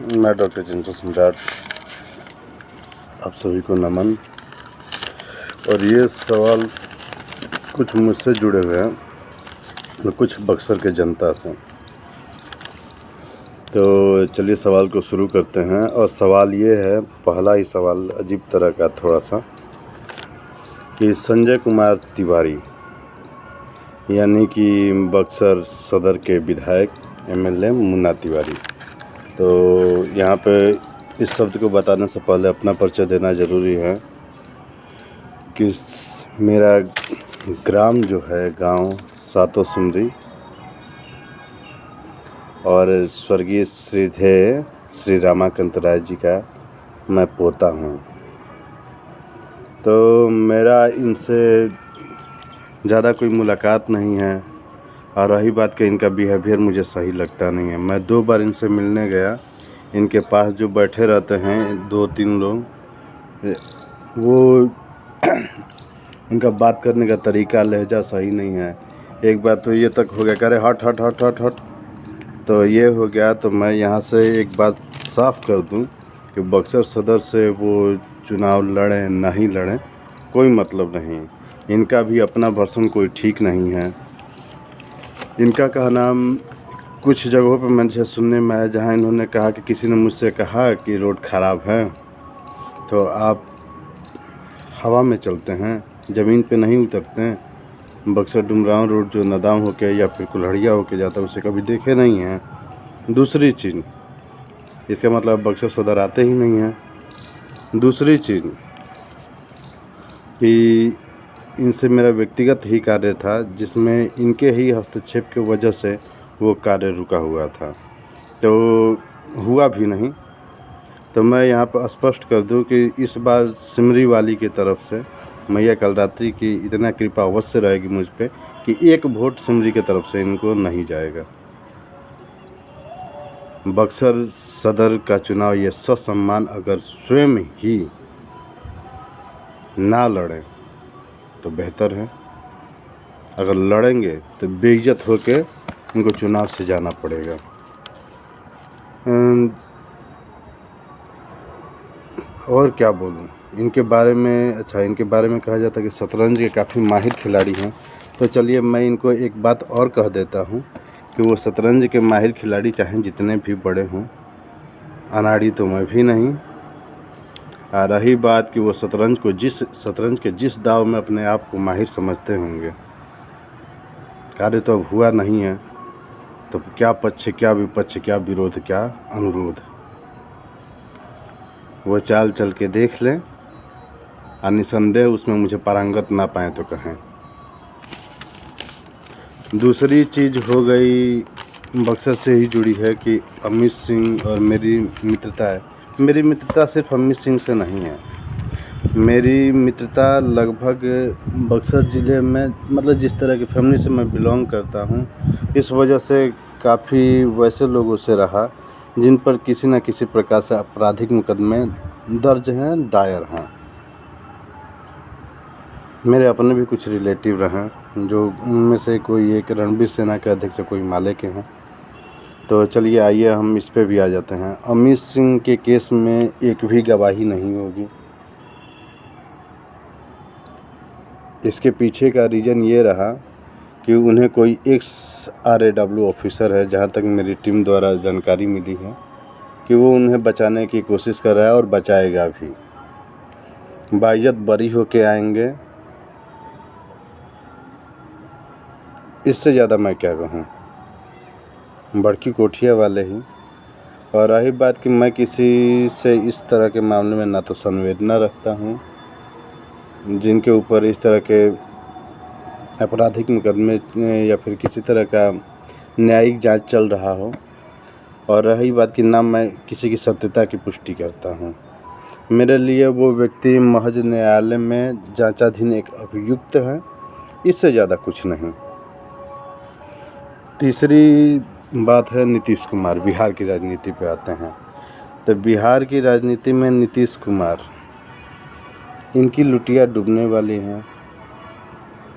मैं डॉक्टर चिंटू सम्राट, आप सभी को नमन। और ये सवाल कुछ मुझसे जुड़े हुए हैं और कुछ बक्सर के जनता से। तो चलिए सवाल को शुरू करते हैं। और सवाल ये है, पहला ही सवाल अजीब तरह का थोड़ा सा, कि संजय कुमार तिवारी यानी कि बक्सर सदर के विधायक एमएलए मुन्ना तिवारी। तो यहाँ पे इस शब्द को बताने से पहले अपना परिचय देना ज़रूरी है कि मेरा ग्राम जो है, गांव सातो सिमरी, और स्वर्गीय श्री रामाकांत राय जी का मैं पोता हूँ। तो मेरा इनसे ज़्यादा कोई मुलाकात नहीं है। और रही बात कि इनका बिहेवियर मुझे सही लगता नहीं है। मैं 2 बार इनसे मिलने गया। इनके पास जो बैठे रहते हैं 2-3 लोग, वो उनका बात करने का तरीका, लहजा सही नहीं है। एक बार तो ये तक हो गया, कह रहे हट हट हट हट हट। तो ये हो गया। तो मैं यहाँ से एक बात साफ कर दूं कि बक्सर सदर से वो चुनाव लड़ें नहीं लड़ें, कोई मतलब नहीं। इनका भी अपना वर्सन कोई ठीक नहीं है। इनका कहना कुछ जगहों पर मैंने सुनने में आया, जहाँ इन्होंने कहा कि किसी ने मुझसे कहा कि रोड ख़राब है तो आप हवा में चलते हैं, ज़मीन पे नहीं उतरते हैं। बक्सर डुमरांव रोड जो नदाम होके या फिर कुल्हड़िया होके जाता है, उसे कभी देखे नहीं हैं। दूसरी चीज़, इसका मतलब बक्सर सदर आते ही नहीं हैं। दूसरी चीज़ कि इनसे मेरा व्यक्तिगत ही कार्य था, जिसमें इनके ही हस्तक्षेप की वजह से वो कार्य रुका हुआ था, तो हुआ भी नहीं। तो मैं यहाँ पर स्पष्ट कर दूं कि इस बार सिमरी वाली की तरफ से मैया कलरात्रि की इतना कृपा अवश्य रहेगी मुझ पे कि 1 वोट सिमरी की तरफ से इनको नहीं जाएगा। बक्सर सदर का चुनाव ये ससम्मान अगर स्वयं ही ना लड़ें तो बेहतर है। अगर लड़ेंगे तो बेइज्जत होके इनको चुनाव से जाना पड़ेगा। और क्या बोलूं इनके बारे में। अच्छा, इनके बारे में कहा जाता है कि शतरंज के काफ़ी माहिर खिलाड़ी हैं। तो चलिए मैं इनको एक बात और कह देता हूं कि वो शतरंज के माहिर खिलाड़ी चाहे जितने भी बड़े हों, अनाड़ी तो मैं भी नहीं। आ रही बात कि वो शतरंज के जिस दाव में अपने आप को माहिर समझते होंगे, कार्य तो अब हुआ नहीं है, तो क्या पक्ष, क्या विपक्ष, क्या विरोध, क्या अनुरोध, वो चाल चल के देख लें। और निसंदेह उसमें मुझे पारंगत ना पाएँ तो कहें। दूसरी चीज़ हो गई, बक्सर से ही जुड़ी है, कि अमित सिंह और मेरी मित्रता है। मेरी मित्रता सिर्फ अमित सिंह से नहीं है। मेरी मित्रता लगभग बक्सर ज़िले में, मतलब जिस तरह की फैमिली से मैं बिलोंग करता हूँ, इस वजह से काफ़ी वैसे लोगों से रहा जिन पर किसी न किसी प्रकार से आपराधिक मुकदमे दर्ज हैं, दायर हैं। मेरे अपने भी कुछ रिलेटिव रहे, जो उनमें से कोई एक रणबीर सेना के अध्यक्ष, कोई माले के हैं। तो चलिए आइए हम इस पे भी आ जाते हैं। अमित सिंह के केस में एक भी गवाही नहीं होगी। इसके पीछे का रीज़न ये रहा कि उन्हें कोई RAW ऑफिसर है, जहाँ तक मेरी टीम द्वारा जानकारी मिली है, कि वो उन्हें बचाने की कोशिश कर रहा है और बचाएगा भी। बाइज्जत बरी होके आएंगे, इससे ज़्यादा मैं क्या कहूँ। बड़की कोठिया वाले ही। और रही बात कि मैं किसी से इस तरह के मामले में ना तो संवेदना रखता हूँ, जिनके ऊपर इस तरह के आपराधिक मुकदमे या फिर किसी तरह का न्यायिक जांच चल रहा हो। और रही बात कि ना मैं किसी की सत्यता की पुष्टि करता हूँ। मेरे लिए वो व्यक्ति महज न्यायालय में जांचाधीन एक अभियुक्त है, इससे ज़्यादा कुछ नहीं। तीसरी बात है नीतीश कुमार। बिहार की राजनीति पे आते हैं। तो बिहार की राजनीति में नीतीश कुमार, इनकी लुटिया डूबने वाली हैं।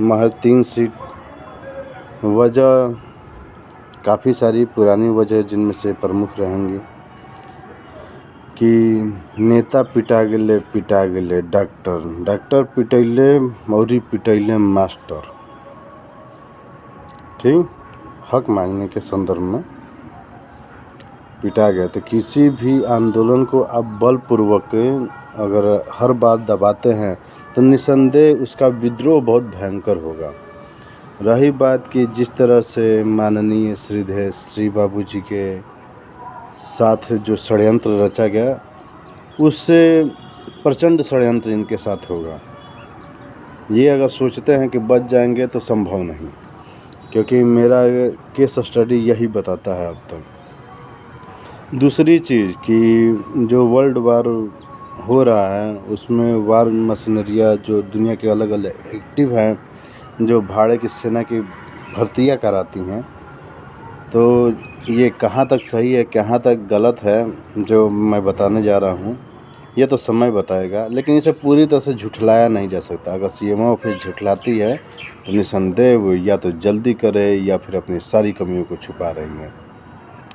महज 3 सीट, वजह काफ़ी सारी पुरानी वजह, जिनमें से प्रमुख रहेंगी कि नेता पिटा गेले डॉक्टर पिटैले मौरी पिटैले मास्टर। ठीक, हक मांगने के संदर्भ में पिटा गया। तो किसी भी आंदोलन को आप बलपूर्वक अगर हर बार दबाते हैं तो निसंदेह उसका विद्रोह बहुत भयंकर होगा। रही बात कि जिस तरह से माननीय श्री बाबू जी के साथ जो षड्यंत्र रचा गया, उससे प्रचंड षड्यंत्र इनके साथ होगा। ये अगर सोचते हैं कि बच जाएंगे तो संभव नहीं, क्योंकि मेरा केस स्टडी यही बताता है अब तक। दूसरी चीज़ कि जो वर्ल्ड वार हो रहा है उसमें वार मशीनरियाँ जो दुनिया के अलग अलग एक्टिव हैं, जो भाड़े की सेना की भर्तियाँ कराती हैं, तो ये कहाँ तक सही है कहाँ तक गलत है जो मैं बताने जा रहा हूँ, ये तो समय बताएगा। लेकिन इसे पूरी तरह से झुठलाया नहीं जा सकता। अगर सीएमओ फिर झुठलाती है तो निसंदेह वो या तो जल्दी करे या फिर अपनी सारी कमियों को छुपा रही है।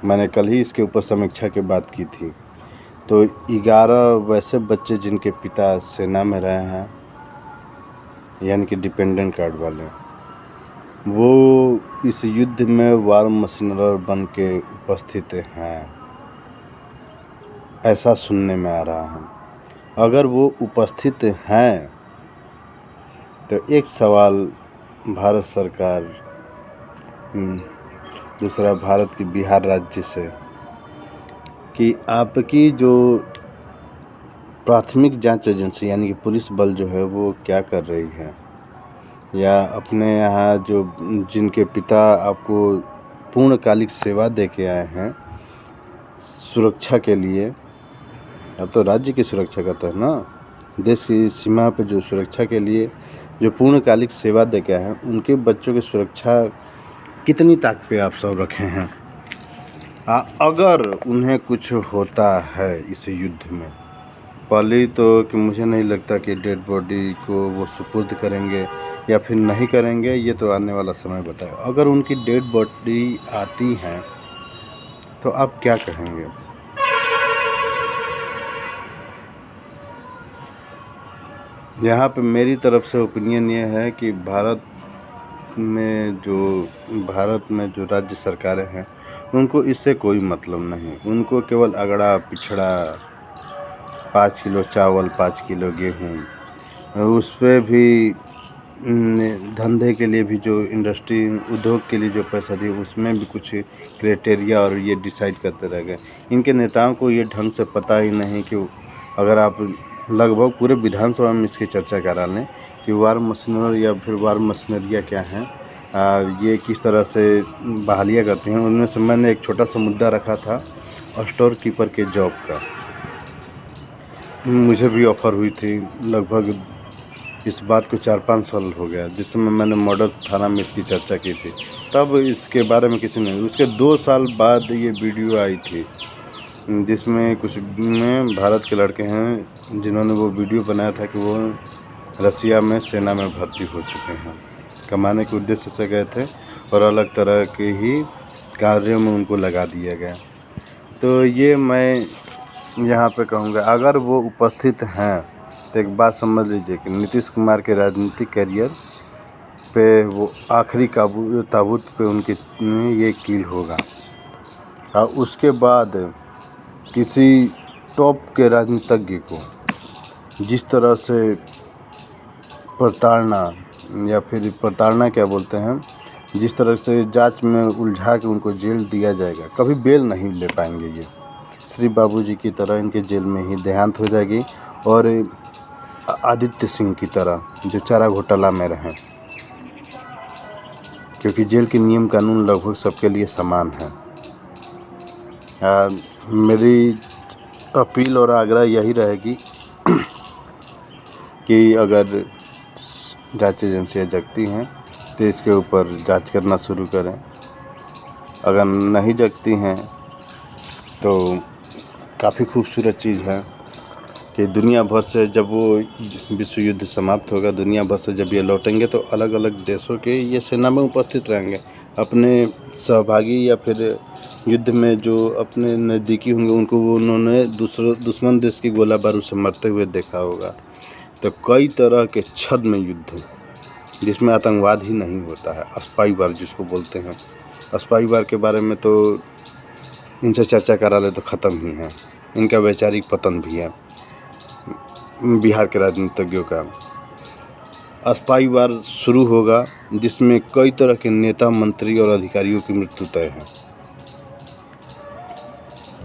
मैंने कल ही इसके ऊपर समीक्षा की बात की थी। तो 11 वैसे बच्चे जिनके पिता सेना में रहे हैं, यानी कि डिपेंडेंट कार्ड वाले, वो इस युद्ध में वार मशीनर बन के उपस्थित हैं, ऐसा सुनने में आ रहा है। अगर वो उपस्थित हैं तो एक सवाल भारत सरकार, दूसरा भारत की बिहार राज्य से, कि आपकी जो प्राथमिक जांच एजेंसी यानी कि पुलिस बल जो है वो क्या कर रही है, या अपने यहाँ जो जिनके पिता आपको पूर्णकालिक सेवा दे के आए हैं सुरक्षा के लिए, अब तो राज्य की सुरक्षा करता है ना, देश की सीमा पे जो सुरक्षा के लिए जो पूर्णकालिक सेवा दे के आए हैं, उनके बच्चों की सुरक्षा कितनी ताक पे आप सब रखे हैं। अगर उन्हें कुछ होता है इस युद्ध में, पहले तो कि मुझे नहीं लगता कि डेड बॉडी को वो सुपुर्द करेंगे या फिर नहीं करेंगे, ये तो आने वाला समय बताएगा। अगर उनकी डेड बॉडी आती हैं तो आप क्या कहेंगे? यहाँ पे मेरी तरफ से ओपिनियन ये है कि भारत में जो राज्य सरकारें हैं उनको इससे कोई मतलब नहीं। उनको केवल अगड़ा पिछड़ा 5 किलो चावल 5 किलो गेहूँ, उस पर भी धंधे के लिए भी जो इंडस्ट्री उद्योग के लिए जो पैसा दिए उसमें भी कुछ क्राइटेरिया और ये डिसाइड करते रह गए। इनके नेताओं को ये ढंग से पता ही नहीं कि अगर आप लगभग पूरे विधानसभा में इसकी चर्चा करा लें कि वार मशीनर या फिर वार मशीनरियाँ क्या हैं, ये किस तरह से बहालियाँ करती हैं। उनमें से मैंने एक छोटा सा मुद्दा रखा था स्टोर कीपर के जॉब का। मुझे भी ऑफ़र हुई थी, लगभग इस बात को 4-5 साल हो गया, जिस समय मैंने मॉडल थाना में इसकी चर्चा की थी, तब इसके बारे में किसी ने, उसके 2 साल बाद ये वीडियो आई थी जिसमें कुछ में भारत के लड़के हैं जिन्होंने वो वीडियो बनाया था कि वो रसिया में सेना में भर्ती हो चुके हैं, कमाने के उद्देश्य से गए थे और अलग तरह के ही कार्यों में उनको लगा दिया गया। तो ये मैं यहाँ पे कहूँगा, अगर वो उपस्थित हैं तो एक बात समझ लीजिए कि नीतीश कुमार के राजनीतिक करियर पे वो आखिरी ताबूत पे उनकी ये कील होगा। और उसके बाद किसी टॉप के राजनीतिज्ञ को जिस तरह से प्रताड़ना, या फिर प्रताड़ना क्या बोलते हैं, जिस तरह से जांच में उलझा के उनको जेल दिया जाएगा, कभी बेल नहीं ले पाएंगे। ये श्री बाबू जी की तरह इनके जेल में ही देहांत हो जाएगी, और आदित्य सिंह की तरह जो चारा घोटाला में रहें, क्योंकि जेल के नियम कानून लगभग सबके लिए समान है। मेरी अपील और आग्रह यही रहेगी कि अगर जांच एजेंसियाँ जगती हैं तो इसके ऊपर जांच करना शुरू करें। अगर नहीं जगती हैं तो काफ़ी खूबसूरत चीज़ है कि दुनिया भर से जब वो विश्व युद्ध समाप्त होगा, दुनिया भर से जब ये लौटेंगे तो अलग अलग देशों के ये सेना में उपस्थित रहेंगे। अपने सहभागी या फिर युद्ध में जो अपने नज़दीकी होंगे उनको उन्होंने दुश्मन देश की गोला बारूद से मरते हुए देखा होगा। तो कई तरह के छद्म युद्ध जिसमें आतंकवाद ही नहीं होता है, स्पाई वार जिसको बोलते हैं। स्पाई वार के बारे में तो इनसे चर्चा करा ले तो ख़त्म ही है। इनका वैचारिक पतन भी है बिहार के राजनीतिज्ञों का। स्पाई वार शुरू होगा जिसमें कई तरह के नेता, मंत्री और अधिकारियों की मृत्यु तय है।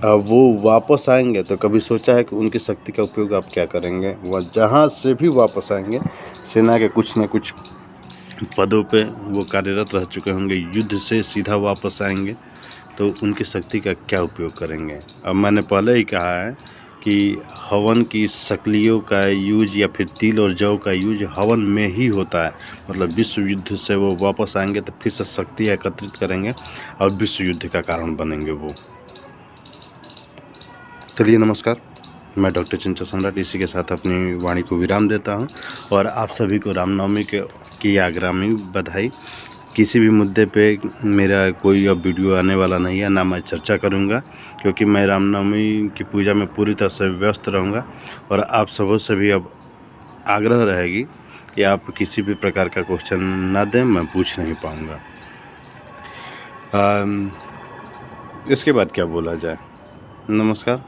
अब वो वापस आएंगे तो कभी सोचा है कि उनकी शक्ति का उपयोग आप क्या करेंगे? वह जहाँ से भी वापस आएंगे सेना के कुछ न कुछ पदों पे वो कार्यरत रह चुके होंगे। युद्ध से सीधा वापस आएंगे तो उनकी शक्ति का क्या उपयोग करेंगे? अब मैंने पहले ही कहा है कि हवन की शक्लियों का यूज या फिर तिल और जौ का यूज हवन में ही होता है। मतलब विश्व युद्ध से वो वापस आएंगे तो फिर से शक्ति एकत्रित करेंगे और विश्व युद्ध का कारण बनेंगे वो। चलिए नमस्कार, मैं डॉक्टर चिंचा सम्राट इसी के साथ अपनी वाणी को विराम देता हूं और आप सभी को रामनवमी की आगामी बधाई। किसी भी मुद्दे पे मेरा कोई अब वीडियो आने वाला नहीं है, ना मैं चर्चा करूंगा, क्योंकि मैं रामनवमी की पूजा में पूरी तरह से व्यस्त रहूंगा और आप सबों से भी अब आग्रह रहेगी कि आप किसी भी प्रकार का क्वेश्चन ना दें, मैं पूछ नहीं पाऊँगा। इसके बाद क्या बोला जाए। नमस्कार।